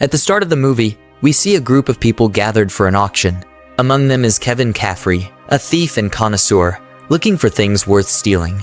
At the start of the movie, we see a group of people gathered for an auction. Among them is Kevin Caffrey, a thief and connoisseur, looking for things worth stealing.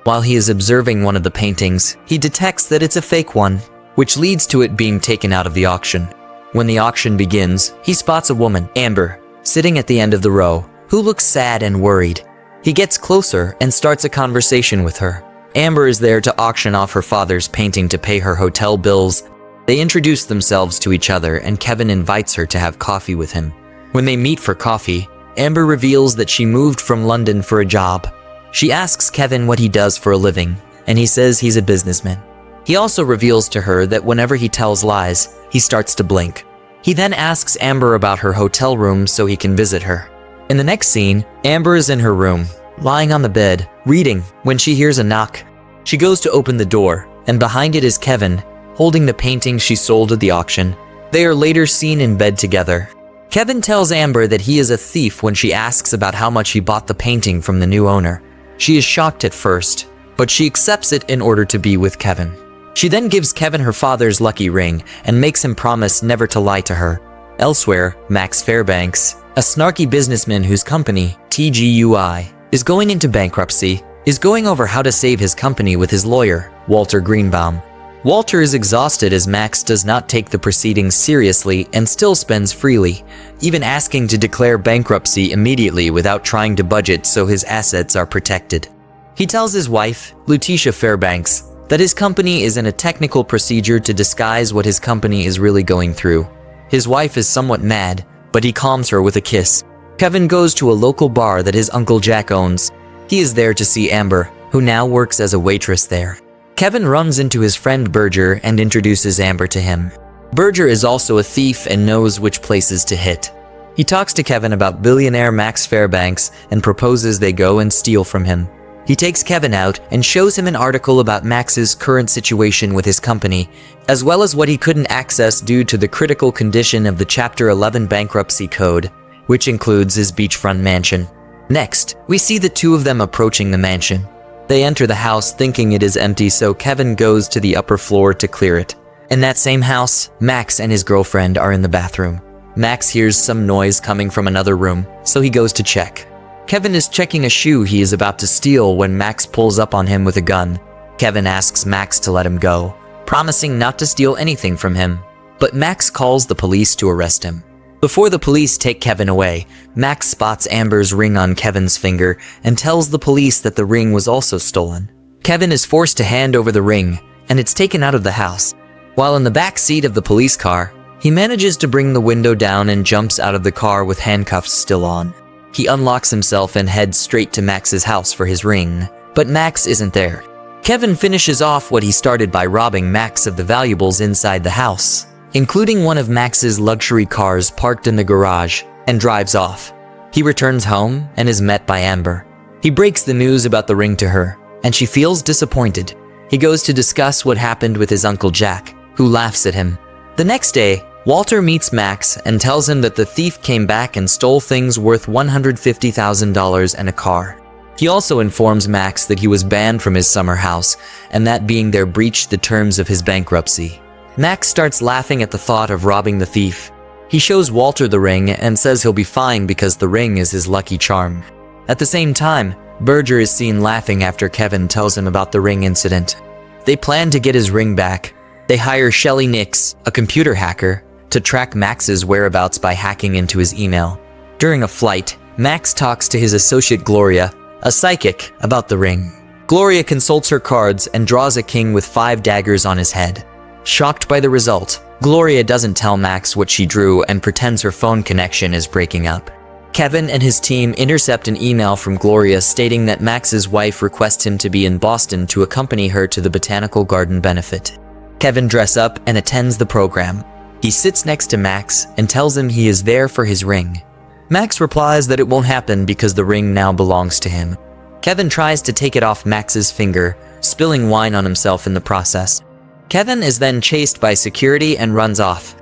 While he is observing one of the paintings, he detects that it's a fake one, which leads to it being taken out of the auction. When the auction begins, he spots a woman, Amber, sitting at the end of the row, who looks sad and worried. He gets closer and starts a conversation with her. Amber is there to auction off her father's painting to pay her hotel bills. They introduce themselves to each other and Kevin invites her to have coffee with him. When they meet for coffee, Amber reveals that she moved from London for a job. She asks Kevin what he does for a living, and he says he's a businessman. He also reveals to her that whenever he tells lies, he starts to blink. He then asks Amber about her hotel room so he can visit her. In the next scene, Amber is in her room, lying on the bed, reading, when she hears a knock. She goes to open the door, and behind it is Kevin, holding the painting she sold at the auction. They are later seen in bed together. Kevin tells Amber that he is a thief when she asks about how much he bought the painting from the new owner. She is shocked at first, but she accepts it in order to be with Kevin. She then gives Kevin her father's lucky ring and makes him promise never to lie to her. Elsewhere, Max Fairbanks, a snarky businessman whose company, TGUI, is going into bankruptcy, is going over how to save his company with his lawyer, Walter Greenbaum. Walter is exhausted as Max does not take the proceedings seriously and still spends freely, even asking to declare bankruptcy immediately without trying to budget so his assets are protected. He tells his wife, Letitia Fairbanks, that his company is in a technical procedure to disguise what his company is really going through. His wife is somewhat mad, but he calms her with a kiss. Kevin goes to a local bar that his Uncle Jack owns. He is there to see Amber, who now works as a waitress there. Kevin runs into his friend Berger and introduces Amber to him. Berger is also a thief and knows which places to hit. He talks to Kevin about billionaire Max Fairbanks and proposes they go and steal from him. He takes Kevin out and shows him an article about Max's current situation with his company, as well as what he couldn't access due to the critical condition of the Chapter 11 bankruptcy code, which includes his beachfront mansion. Next, we see the two of them approaching the mansion. They enter the house thinking it is empty, so Kevin goes to the upper floor to clear it. In that same house, Max and his girlfriend are in the bathroom. Max hears some noise coming from another room, so he goes to check. Kevin is checking a shoe he is about to steal when Max pulls up on him with a gun. Kevin asks Max to let him go, promising not to steal anything from him, but Max calls the police to arrest him. Before the police take Kevin away, Max spots Amber's ring on Kevin's finger and tells the police that the ring was also stolen. Kevin is forced to hand over the ring, and it's taken out of the house. While in the back seat of the police car, he manages to bring the window down and jumps out of the car with handcuffs still on. He unlocks himself and heads straight to Max's house for his ring, but Max isn't there. Kevin finishes off what he started by robbing Max of the valuables inside the house, including one of Max's luxury cars parked in the garage, and drives off. He returns home and is met by Amber. He breaks the news about the ring to her, and she feels disappointed. He goes to discuss what happened with his Uncle Jack, who laughs at him. The next day, Walter meets Max and tells him that the thief came back and stole things worth $150,000 and a car. He also informs Max that he was banned from his summer house, and that being there breached the terms of his bankruptcy. Max starts laughing at the thought of robbing the thief. He shows Walter the ring and says he'll be fine because the ring is his lucky charm. At the same time, Berger is seen laughing after Kevin tells him about the ring incident. They plan to get his ring back. They hire Shelly Nix, a computer hacker, to track Max's whereabouts by hacking into his email. During a flight, Max talks to his associate Gloria, a psychic, about the ring. Gloria consults her cards and draws a king with 5 daggers on his head. Shocked by the result, Gloria doesn't tell Max what she drew and pretends her phone connection is breaking up. Kevin and his team intercept an email from Gloria stating that Max's wife requests him to be in Boston to accompany her to the Botanical Garden benefit. Kevin dresses up and attends the program. He sits next to Max and tells him he is there for his ring. Max replies that it won't happen because the ring now belongs to him. Kevin tries to take it off Max's finger, spilling wine on himself in the process. Kevin is then chased by security and runs off.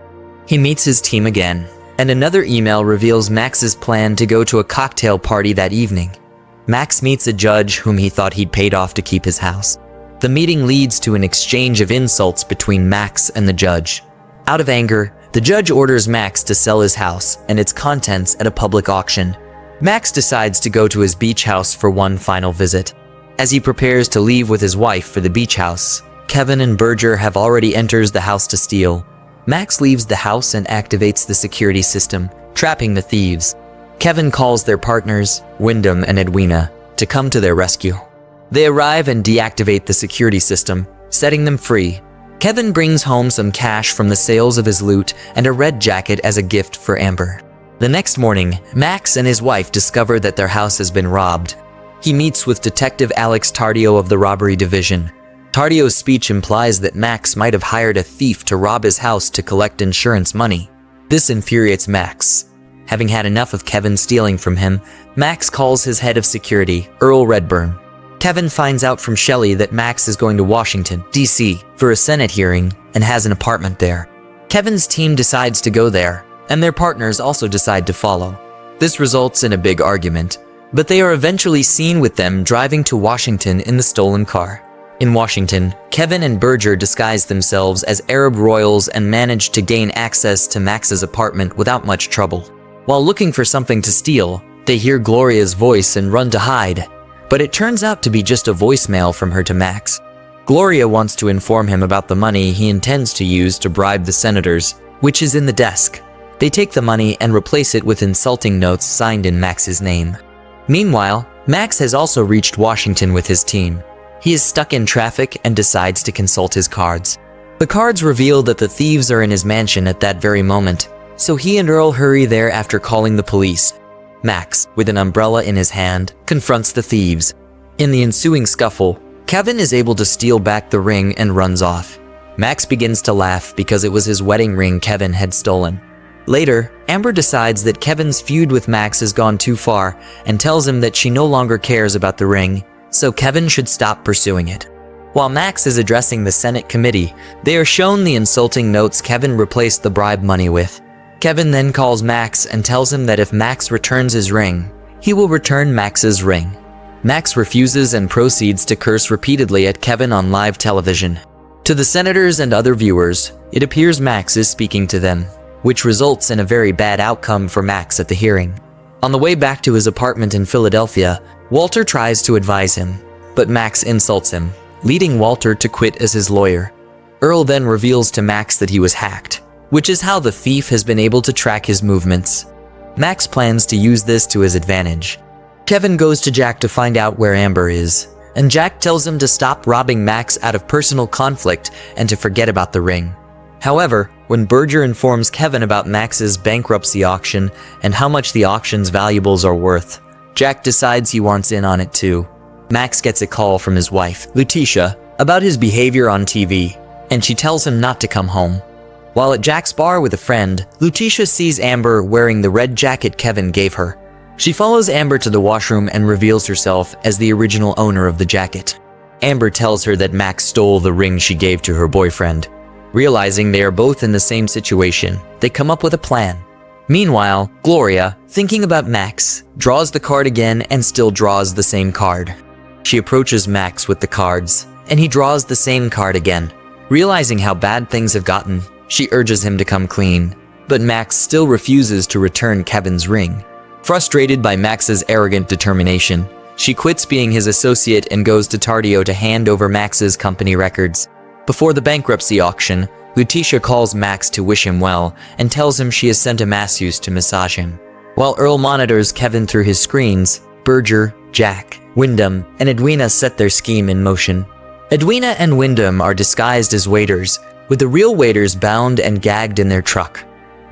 He meets his team again, and another email reveals Max's plan to go to a cocktail party that evening. Max meets a judge whom he thought he'd paid off to keep his house. The meeting leads to an exchange of insults between Max and the judge. Out of anger, The judge orders Max to sell his house and its contents at a public auction. Max decides to go to his beach house for one final visit. As he prepares to leave with his wife for the beach house, Kevin and Berger have already entered the house to steal. Max leaves the house and activates the security system, trapping the thieves. Kevin calls their partners, Wyndham and Edwina, to come to their rescue. They arrive and deactivate the security system, setting them free. Kevin brings home some cash from the sales of his loot and a red jacket as a gift for Amber. The next morning, Max and his wife discover that their house has been robbed. He meets with Detective Alex Tardio of the Robbery Division. Tardio's speech implies that Max might have hired a thief to rob his house to collect insurance money. This infuriates Max. Having had enough of Kevin stealing from him, Max calls his head of security, Earl Redburn. Kevin finds out from Shelley that Max is going to Washington, D.C. for a Senate hearing and has an apartment there. Kevin's team decides to go there, and their partners also decide to follow. This results in a big argument, but they are eventually seen with them driving to Washington in the stolen car. In Washington, Kevin and Berger disguise themselves as Arab royals and manage to gain access to Max's apartment without much trouble. While looking for something to steal, they hear Gloria's voice and run to hide. But it turns out to be just a voicemail from her to Max. Gloria wants to inform him about the money he intends to use to bribe the senators, which is in the desk. They take the money and replace it with insulting notes signed in Max's name. Meanwhile, Max has also reached Washington with his team. He is stuck in traffic and decides to consult his cards. The cards reveal that the thieves are in his mansion at that very moment, so he and Earl hurry there after calling the police. Max, with an umbrella in his hand, confronts the thieves. In the ensuing scuffle, Kevin is able to steal back the ring and runs off. Max begins to laugh because it was his wedding ring Kevin had stolen. Later, Amber decides that Kevin's feud with Max has gone too far and tells him that she no longer cares about the ring, so Kevin should stop pursuing it. While Max is addressing the Senate committee, they are shown the insulting notes Kevin replaced the bribe money with. Kevin then calls Max and tells him that if Max returns his ring, he will return Max's ring. Max refuses and proceeds to curse repeatedly at Kevin on live television. To the senators and other viewers, it appears Max is speaking to them, which results in a very bad outcome for Max at the hearing. On the way back to his apartment in Philadelphia, Walter tries to advise him, but Max insults him, leading Walter to quit as his lawyer. Earl then reveals to Max that he was hacked, which is how the thief has been able to track his movements. Max plans to use this to his advantage. Kevin goes to Jack to find out where Amber is, and Jack tells him to stop robbing Max out of personal conflict and to forget about the ring. However, when Berger informs Kevin about Max's bankruptcy auction and how much the auction's valuables are worth, Jack decides he wants in on it too. Max gets a call from his wife, Letitia, about his behavior on TV, and she tells him not to come home. While at Jack's bar with a friend, Letitia sees Amber wearing the red jacket Kevin gave her. She follows Amber to the washroom and reveals herself as the original owner of the jacket. Amber tells her that Max stole the ring she gave to her boyfriend. Realizing they are both in the same situation, they come up with a plan. Meanwhile, Gloria, thinking about Max, draws the card again and still draws the same card. She approaches Max with the cards, and he draws the same card again. Realizing how bad things have gotten, she urges him to come clean, but Max still refuses to return Kevin's ring. Frustrated by Max's arrogant determination, she quits being his associate and goes to Tardio to hand over Max's company records. Before the bankruptcy auction, Letitia calls Max to wish him well and tells him she has sent a masseuse to massage him. While Earl monitors Kevin through his screens, Berger, Jack, Wyndham, and Edwina set their scheme in motion. Edwina and Wyndham are disguised as waiters, with the real waiters bound and gagged in their truck.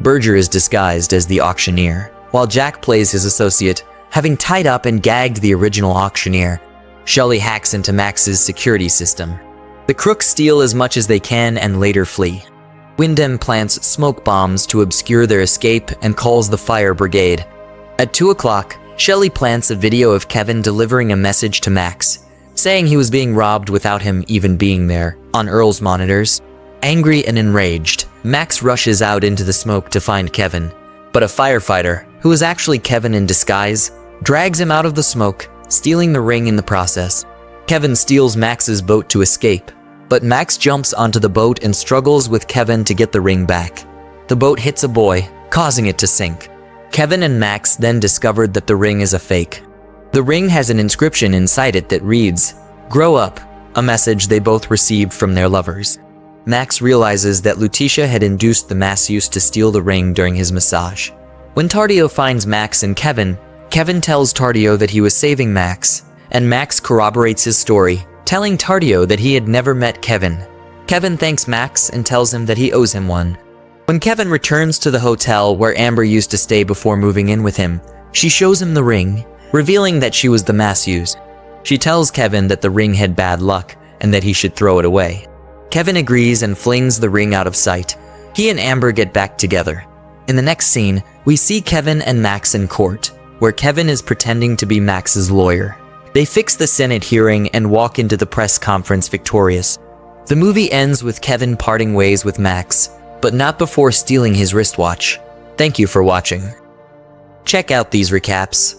Berger is disguised as the auctioneer, while Jack plays his associate, having tied up and gagged the original auctioneer. Shelley hacks into Max's security system. The crooks steal as much as they can and later flee. Wyndham plants smoke bombs to obscure their escape and calls the fire brigade. At 2 o'clock, Shelley plants a video of Kevin delivering a message to Max, saying he was being robbed without him even being there, on Earl's monitors. Angry and enraged, Max rushes out into the smoke to find Kevin, but a firefighter, who is actually Kevin in disguise, drags him out of the smoke, stealing the ring in the process. Kevin steals Max's boat to escape, but Max jumps onto the boat and struggles with Kevin to get the ring back. the boat hits a buoy, causing it to sink. Kevin and Max then discovered that the ring is a fake. The ring has an inscription inside it that reads, "Grow up," a message they both received from their lovers. Max realizes that Lutetia had induced the masseuse to steal the ring during his massage. When Tardio finds Max and Kevin, Kevin tells Tardio that he was saving Max, and Max corroborates his story, telling Tardio that he had never met Kevin. Kevin thanks Max and tells him that he owes him one. When Kevin returns to the hotel where Amber used to stay before moving in with him, she shows him the ring, revealing that she was the masseuse. She tells Kevin that the ring had bad luck and that he should throw it away. Kevin agrees and flings the ring out of sight. He and Amber get back together. In the next scene, we see Kevin and Max in court, where Kevin is pretending to be Max's lawyer. They fix the Senate hearing and walk into the press conference victorious. The movie ends with Kevin parting ways with Max, but not before stealing his wristwatch. Thank you for watching. Check out these recaps.